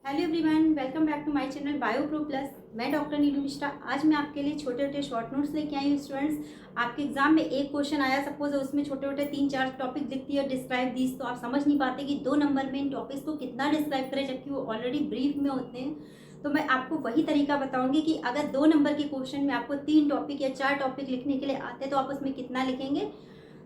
Hello everyone, welcome back to my channel Bio Pro Plus. मैं doctor Neelu Mishra. आज मैं आपके लिए छोटे छोटे शॉर्ट नोट्स लेके आई हूँ। स्टूडेंट्स, आपके एग्जाम में एक क्वेश्चन आया, सपोज उसमें छोटे छोटे 3-4 टॉपिक लिखती है डिस्क्राइब दिस, तो आप समझ नहीं पाते कि 2 नंबर में इन टॉपिक्स को कितना डिस्क्राइब करें, जबकि वो ऑलरेडी ब्रीफ में होते हैं। तो मैं आपको वही तरीका बताऊंगी कि अगर 2 नंबर के क्वेश्चन में आपको 3 टॉपिक या 4 टॉपिक लिखने के लिए आते हैं तो आप उसमें कितना लिखेंगे।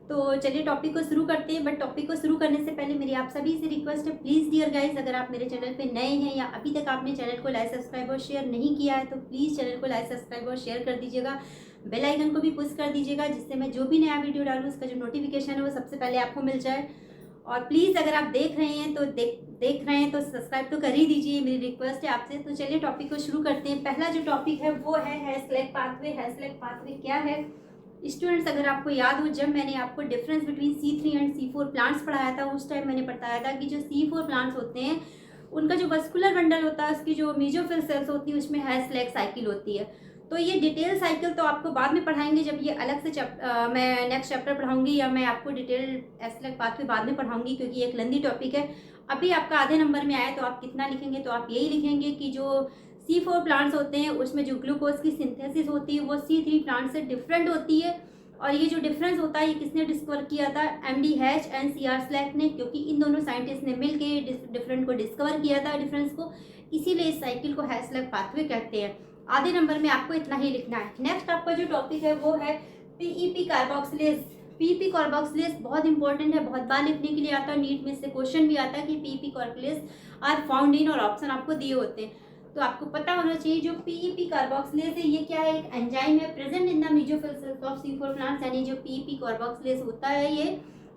तो चलिए टॉपिक को शुरू करते हैं। बट टॉपिक को शुरू करने से पहले मेरी आप सभी से रिक्वेस्ट है, प्लीज़ डियर गाइस, अगर आप मेरे चैनल पे नए हैं या अभी तक आपने चैनल को लाइक सब्सक्राइब और शेयर नहीं किया है तो प्लीज़ चैनल को लाइक सब्सक्राइब और शेयर कर दीजिएगा। बेल आइकन को भी पुश कर दीजिएगा, जिससे मैं जो भी नया वीडियो डालूँ उसका जो नोटिफिकेशन है वो सबसे पहले आपको मिल जाए। और प्लीज़ अगर आप देख रहे हैं तो देख रहे हैं तो सब्सक्राइब तो कर ही दीजिए, मेरी रिक्वेस्ट है आपसे। तो चलिए टॉपिक को शुरू करते हैं। पहला जो टॉपिक है वो है सेलेक्ट पाथवे। सेलेक्ट पाथवे क्या है स्टूडेंट्स? अगर आपको याद हो, जब मैंने आपको difference between C3 and C4 plants पढ़ाया था, उस टाइम मैंने बताया था कि जो C4 प्लांट्स होते हैं उनका जो वस्कुलर बंडल होता है, उसकी जो मेसोफिल सेल्स होती है उसमें हैज़-लैग साइकिल होती है। तो ये डिटेल साइकिल तो आपको बाद में पढ़ाएंगे, जब ये अलग से मैं नेक्स्ट चैप्टर पढ़ाऊंगी, या मैं आपको डिटेल हैज़-लैग पाथवे बाद में पढ़ाऊंगी, क्योंकि एक लंबी टॉपिक है। अभी आपका आधे नंबर में आया तो आप कितना लिखेंगे, तो आप यही लिखेंगे कि जो C4 प्लांट्स होते हैं उसमें जो ग्लूकोज की सिंथेसिस होती है वो C3 प्लांट से डिफरेंट होती है। और ये जो डिफरेंस होता है ये किसने डिस्कवर किया था? MD hatch and CR slack ने, क्योंकि इन दोनों साइंटिस्ट ने मिलकर डिफरेंट को डिस्कवर किया था, डिफरेंस को। इसीलिए इस साइकिल को हैज़-लैग पाथवे कहते हैं। आधे नंबर में आपको इतना ही लिखना है। नेक्स्ट आपका जो टॉपिक है वो है PEP कार्बोक्सिलेज। PEP कार्बोक्सिलेज बहुत इंपॉर्टेंट है, बहुत बार लिखने के लिए आता है, नीट में से क्वेश्चन भी आता है कि PEP carboxylase are found in, और ऑप्शन आपको दिए होते हैं। तो आपको पता होना चाहिए जो PEP कार्बोक्सिलेज है ये क्या है, एक एंजाइम है present in the mesophyll cells of C4 plants. यानी जो PEP कार्बोक्सिलेज होता है ये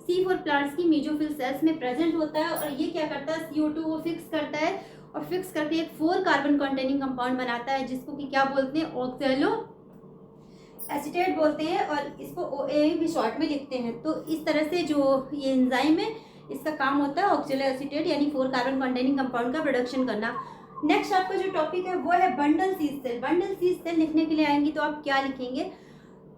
C4 प्लांट्स की मेसोफिल सेल्स में प्रेजेंट होता है, और ये क्या करता है, CO2 को फिक्स करता है, और फिक्स करके एक 4 कार्बन कंटेनिंग कंपाउंड बनाता है, जिसको कि क्या बोलते हैं, ऑक्सैलो एसीटेट बोलते हैं, और इसको OA भी शॉर्ट में लिखते हैं। तो इस तरह से जो ये एंजाइम है इसका काम होता है ऑक्सैलो एसीटेट यानी 4 कार्बन कंटेनिंग कंपाउंड का प्रोडक्शन करना। नेक्स्ट आपका जो टॉपिक है वो है bundle sheath cell. Bundle sheath cell लिखने के लिए आएंगी तो आप क्या लिखेंगे?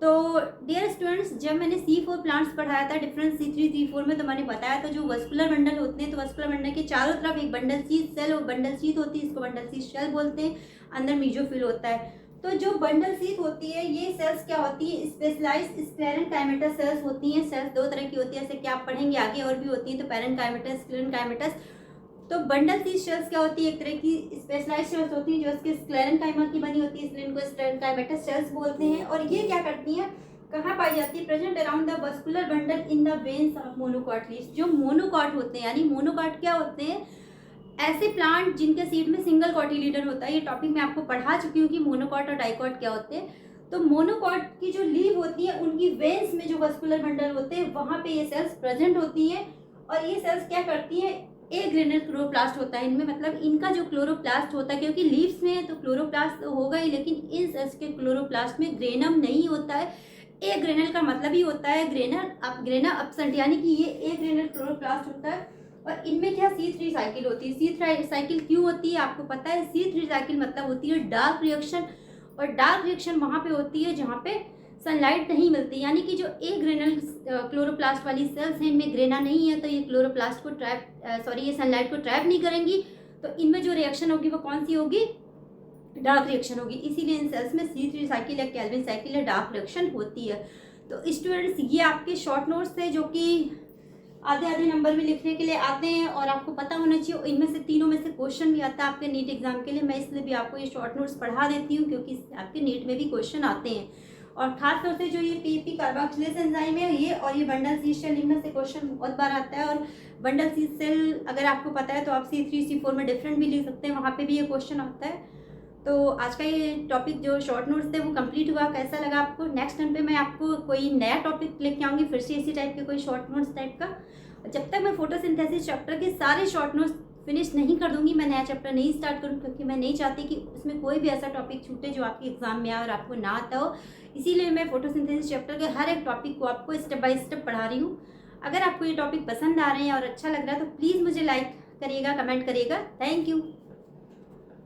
तो डियर स्टूडेंट्स, जब मैंने C4 प्लांट्स पढ़ाया था डिफरेंस C3 C4 में, तो मैंने बताया था जो वस्कुलर बंडल होते हैं, तो वस्कुलर बंडल के चारों तरफ एक बंडल सीज सेल और बंडल सीथ होती है, इसको बंडल सीथ शेल बोलते हैं, अंदर मेसोफिल होता है। तो जो बंडल सीथ होती है ये सेल्स क्या होती है, स्पेशलाइज्ड स्क्लेरेनकाइमेटस सेल्स होती हैं। सेल्स 2 तरह की होती है, जैसे कि आप पढ़ेंगे आगे और भी होती है, तो पैरेनकाइमेटस, स्क्लेरेनकाइमेटस। तो बंडल सीथ शेल्स क्या होती है, एक तरह की स्पेशलाइज्ड शेल्स होती है जो इसके स्क्लेरेनकाइमा की बनी होती है, इसलिए इनको स्क्लेरेनकाइमेटस शेल्स बोलते हैं। और ये क्या करती हैं, कहाँ पाई जाती है? Present around the vascular bundle in the veins of monocot leaves. जो मोनोकॉट होते हैं, यानी मोनोकॉट क्या होते हैं, ऐसे प्लांट जिनके सीड में सिंगल कॉटिलीडन होता है। ये टॉपिक मैं आपको पढ़ा चुकी हूँ कि मोनोकॉट और डाइकॉट क्या होते हैं। तो मोनोकॉट की जो लीव होती है उनकी वेन्स में जो वस्कुलर बंडल होते हैं वहां पे ये सेल्स प्रेजेंट होती हैं, और ये सेल्स क्या करती हैं, ए ग्रेनल क्लोरोप्लास्ट होता है इनमें, मतलब इनका जो क्लोरोप्लास्ट होता है, क्योंकि लीव्स में है तो क्लोरोप्लास्ट तो होगा ही, लेकिन इन सेल्स के क्लोरोप्लास्ट में ग्रेनम नहीं होता है। ए ग्रेनल का मतलब ही होता है ग्रेना अपसेंट, यानी कि ये ए ग्रेनल क्लोरोप्लास्ट होता है। और इनमें क्या C3 साइकिल होती है। C3 साइकिल क्यों होती है आपको पता है? C3 साइकिल मतलब होती है डार्क रिएक्शन, और डार्क रिएक्शन वहाँ पे होती है जहाँ पे सनलाइट नहीं मिलती, यानी कि जो ए ग्रेनल क्लोरोप्लास्ट वाली सेल्स हैं इनमें ग्रेना नहीं है, तो ये क्लोरोप्लास्ट को ये सनलाइट को ट्रैप नहीं करेंगी, तो इनमें जो रिएक्शन होगी वो कौन सी होगी? डार्क रिएक्शन होगी। इसीलिए इन सेल्स में C3 साइकिल या कैल्विन साइकिल या डार्क रिएक्शन होती है। तो स्टूडेंट्स, ये आपके शॉर्ट नोट्स थे जो कि आधे नंबर में लिखने के लिए आते हैं, और आपको पता होना चाहिए इनमें से तीनों में से क्वेश्चन भी आता है आपके नीट एग्जाम के लिए। मैं इसलिए भी आपको ये शॉर्ट नोट्स पढ़ा देती हूँ क्योंकि आपके नीट में भी क्वेश्चन आते हैं। और खास तौर से जो ये PEP कार्बोक्सिलेज एंजाइम है ये, और ये बंडल सीथ शेल, इनमें से क्वेश्चन बहुत बार आता है। और बंडल सीथ शेल अगर आपको पता है तो आप C3 C4 में डिफरेंट भी लिख सकते हैं, वहाँ पे भी ये क्वेश्चन आता है। तो आज का ये टॉपिक जो शॉर्ट नोट्स थे वो कंप्लीट हुआ। कैसा लगा आपको? नेक्स्ट टाइम पे मैं आपको कोई नया टॉपिक लेके आऊँगी, फिर से इसी टाइप के कोई शॉर्ट नोट्स टाइप का। जब तक मैं फोटोसिंथेसिस चैप्टर के सारे शॉर्ट नोट्स फिनिश नहीं कर दूंगी, मैं नया चैप्टर नहीं स्टार्ट करूँ, क्योंकि मैं नहीं चाहती कि उसमें कोई भी ऐसा टॉपिक छूटे जो आपके एग्जाम में आए और आपको ना आता हो। इसीलिए मैं फोटोसिंथेसिस चैप्टर के हर एक टॉपिक को आपको स्टेप बाय स्टेप पढ़ा रही हूँ। अगर आपको ये टॉपिक पसंद आ रहे हैं और अच्छा लग रहा है तो प्लीज़ मुझे लाइक करिएगा, कमेंट करिएगा। Thank you.